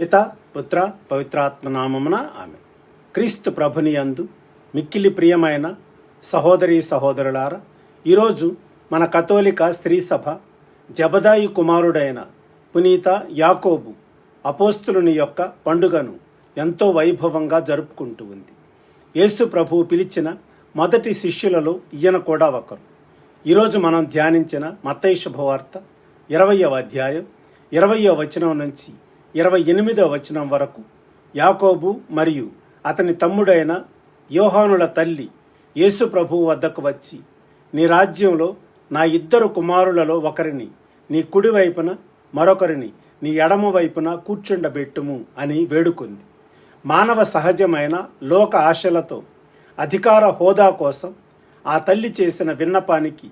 పిత పుత్ర పవిత్రాత్మ నామమున ఆమె. క్రీస్తు ప్రభుని యందు మిక్కిలి ప్రియమైన సహోదరి సహోదరులారా, ఈరోజు మన కథోలిక స్త్రీ సభ జబదాయి కుమారుడైన పునీత యాకోబు అపోస్తులుని యొక్క పండుగను ఎంతో వైభవంగా జరుపుకుంటూ ఉంది. యేసు ప్రభువు పిలిచిన మొదటి శిష్యులలో ఈయన కూడా ఒకరు. ఈరోజు మనం ధ్యానించిన మత్తయి శుభవార్త 20వ అధ్యాయం 20వ వచనం నుంచి 28వ వచనం వరకు యాకోబు మరియు అతని తమ్ముడైన యోహానుల తల్లి యేసు ప్రభువు వద్దకు వచ్చి, నీ రాజ్యంలో నా 2 కుమారులలో ఒకరిని నీ కుడి వైపున మరొకరిని నీ ఎడమ వైపున కూర్చుండబెట్టుము అని వేడుకుంది. మానవ సహజమైన లోక ఆశలతో అధికార హోదా కోసం ఆ తల్లి చేసిన విన్నపానికి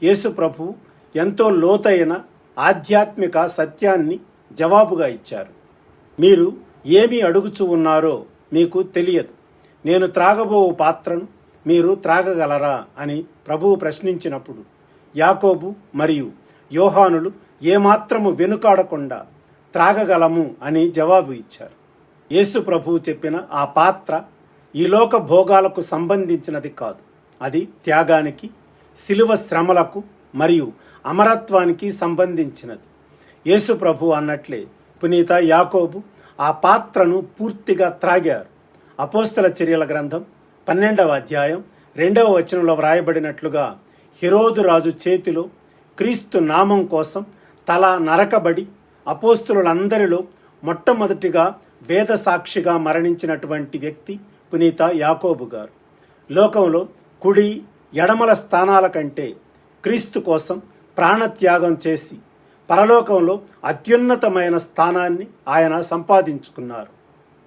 యేసు ప్రభువు ఎంతో లోతైన ఆధ్యాత్మిక సత్యాన్ని జవాబుగా ఇచ్చారు. మీరు ఏమి అడుగుచూ ఉన్నారో మీకు తెలియదు. నేను త్రాగబో పాత్రను మీరు త్రాగగలరా అని ప్రభువు ప్రశ్నించినప్పుడు యాకోబు మరియు యోహానులు ఏమాత్రము వెనుకాడకుండా త్రాగగలము అని జవాబు ఇచ్చారు. యేసు ప్రభువు చెప్పిన ఆ పాత్ర ఈ లోక భోగాలకు సంబంధించినది కాదు. అది త్యాగానికి, శిలువ శ్రమలకు మరియు అమరత్వానికి సంబంధించినది. యేసు ప్రభు అన్నట్లే పునీత యాకోబు ఆ పాత్రను పూర్తిగా త్రాగారు. అపోస్తల చర్యల గ్రంథం 12వ అధ్యాయం 2వ వచనంలో వ్రాయబడినట్లుగా, హెరోదు రాజు చేతిలో క్రీస్తు నామం కోసం తల నరకబడి అపోస్తలులందరిలో మొట్టమొదటిగా వేద సాక్షిగా మరణించినటువంటి వ్యక్తి పునీత యాకోబు గారు. లోకంలో కుడి ఎడమల స్థానాల కంటే క్రీస్తు కోసం ప్రాణత్యాగం చేసి పరలోకంలో అత్యున్నతమైన స్థానాన్ని ఆయన సంపాదించుకున్నారు.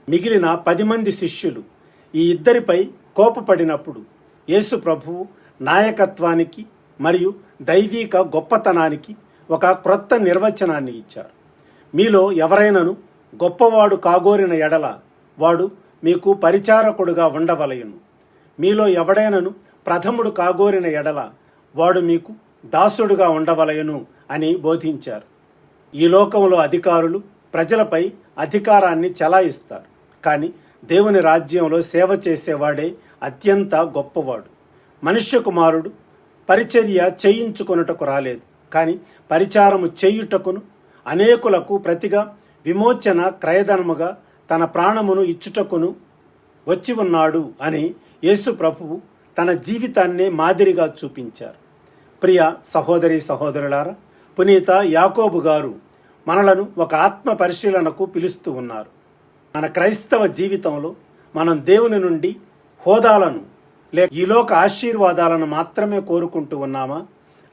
మిగిలిన 10 మంది శిష్యులు ఈ ఇద్దరిపై కోపపడినప్పుడు యేసు ప్రభువు నాయకత్వానికి మరియు దైవిక గొప్పతనానికి ఒక క్రొత్త నిర్వచనాన్ని ఇచ్చారు. మీలో ఎవరైనాను గొప్పవాడు కాగోరిన ఎడల వాడు మీకు పరిచారకుడుగా ఉండవలయును. మీలో ఎవడైనను ప్రథముడు కాగోరిన ఎడల వాడు మీకు దాసుడుగా ఉండవలయును అని బోధించారు. ఈ లోకంలో అధికారులు ప్రజలపై అధికారాన్ని చెలాయిస్తారు, కానీ దేవుని రాజ్యంలో సేవ చేసేవాడే అత్యంత గొప్పవాడు. మనుష్య కుమారుడు పరిచర్య చేయించుకొనుటకు రాలేదు, కానీ పరిచారము చేయుటకును అనేకులకు ప్రతిగా విమోచన క్రయధనముగా తన ప్రాణమును ఇచ్చుటకును వచ్చి ఉన్నాడు అని యేసు ప్రభువు తన జీవితాన్నే మాదిరిగా చూపించారు. ప్రియ సహోదరి సహోదరులారా, పునీత యాకోబు గారు మనలను ఒక ఆత్మ పరిశీలనకు పిలుస్తూ ఉన్నారు. మన క్రైస్తవ జీవితంలో మనం దేవుని నుండి హోదాలను లేక ఈలోక ఆశీర్వాదాలను మాత్రమే కోరుకుంటూ ఉన్నామా,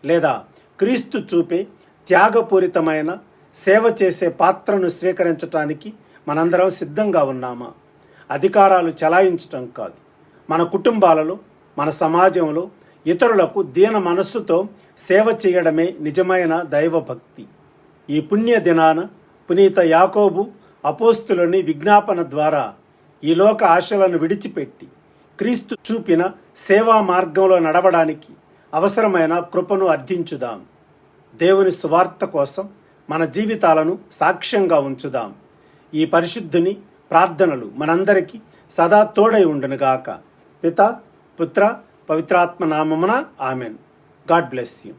లేదా క్రీస్తు చూపే త్యాగపూరితమైన సేవ చేసే పాత్రను స్వీకరించటానికి మనందరం సిద్ధంగా ఉన్నామా? అధికారాలు చెలాయించటం కాదు, మన కుటుంబాలలో, మన సమాజంలో ఇతరులకు దీన మనస్సుతో సేవ చేయడమే నిజమైన దైవభక్తి. ఈ పుణ్య దినాన పునీత యాకోబు అపోస్తులని విజ్ఞాపన ద్వారా ఈ లోక ఆశలను విడిచిపెట్టి క్రీస్తు చూపిన సేవా మార్గంలో నడవడానికి అవసరమైన కృపను అర్థించుదాం. దేవుని సువార్త కోసం మన జీవితాలను సాక్ష్యంగా ఉంచుదాం. ఈ పరిశుద్ధుని ప్రార్థనలు మనందరికీ సదా తోడై ఉండునుగాక. పిత పుత్ర పవిత్రాత్మ నామమున ఆమెన్. God bless you.